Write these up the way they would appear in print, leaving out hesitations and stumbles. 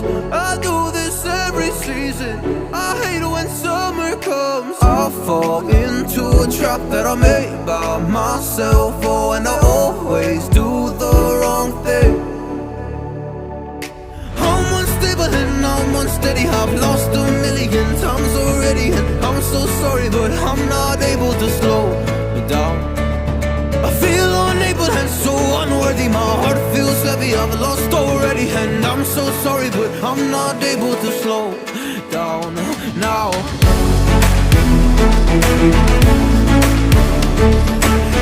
comes. I do this every season. I hate when summer comes. I fall into a trap that I made by myself. Oh, and I always do the wrong thing. I'm unstable and I'm unsteady. I've lost a million times already, and I'm so sorry, but I'm not able to slow down. I feel unable and so unworthy. My heart feels heavy, I've lost already, and I'm so sorry, but I'm not able to slow down now.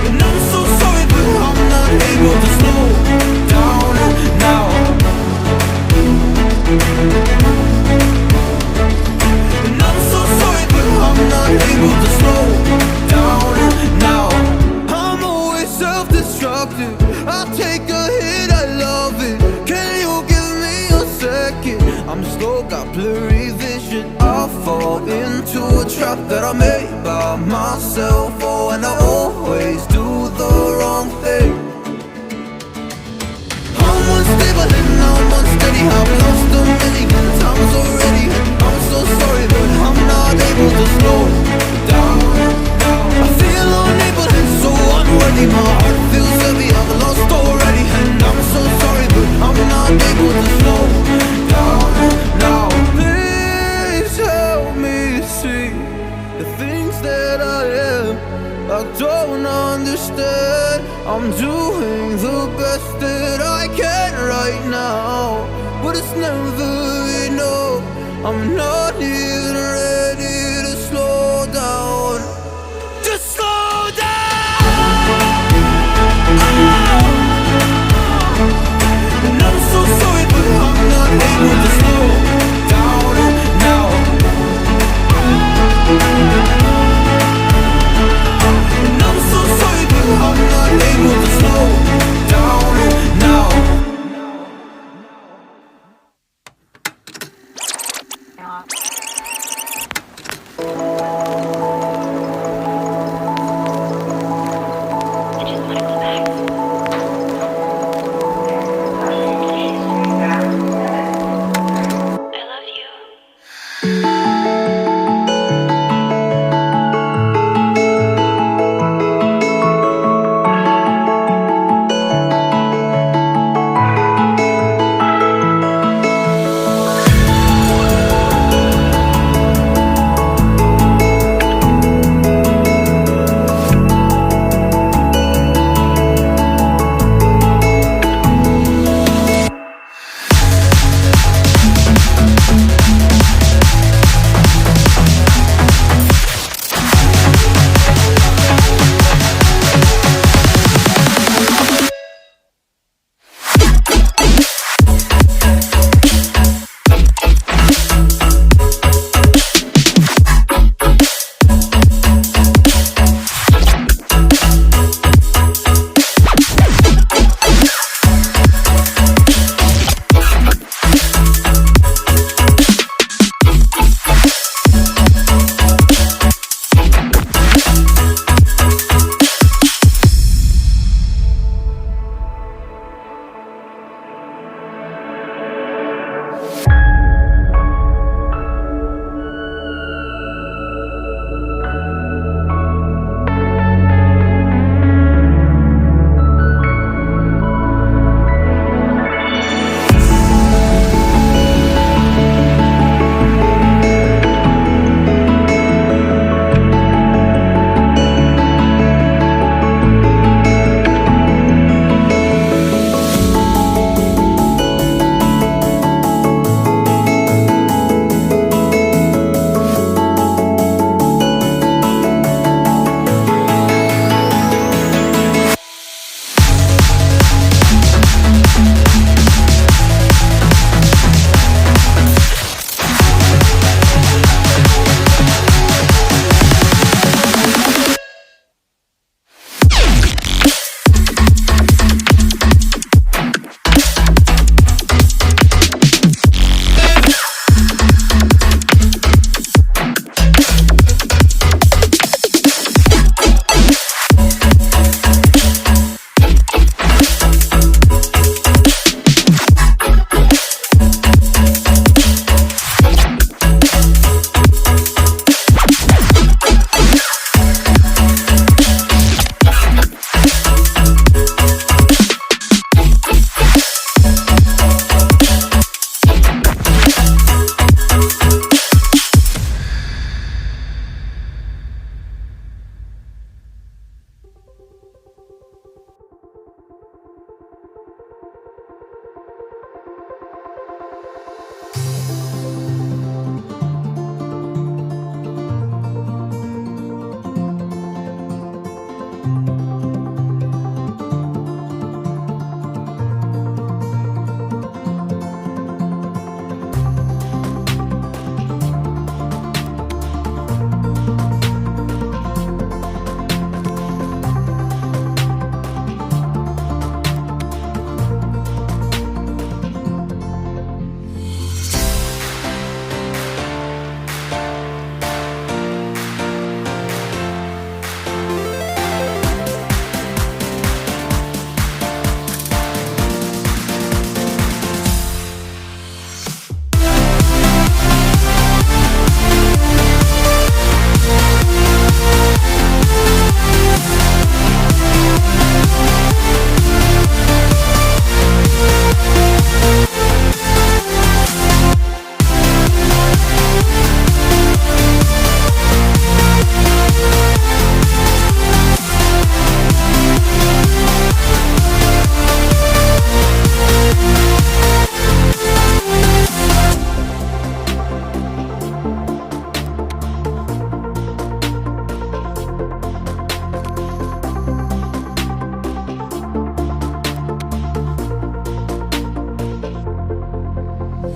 And I'm so sorry, but I'm not able to slow down now. And I'm so sorry, but I'm not able to slow down now. I'm always self-destructive. I take a hit, I love it. Can you give me a second? I'm slow, got blurry vision. I fall into a trap that I made by myself. Oh, and I always do the wrong thing. I'm unstable and I'm unsteady. I've lost a million times already, and I'm so sorry, but I'm not able to slow down. I feel unable and so unworthy. My heart feels heavy, I've lost already, and I'm so sorry, but I'm not able to slow down now. Please help me see the things that I am. I don't understand. I'm doing the best that I can right now, but it's never enough. I'm not even ready to slow down. Just slow down. And I'm so sorry, but I'm not able to slow down now. And I'm so sorry, but I'm not able to slow down now.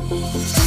Tell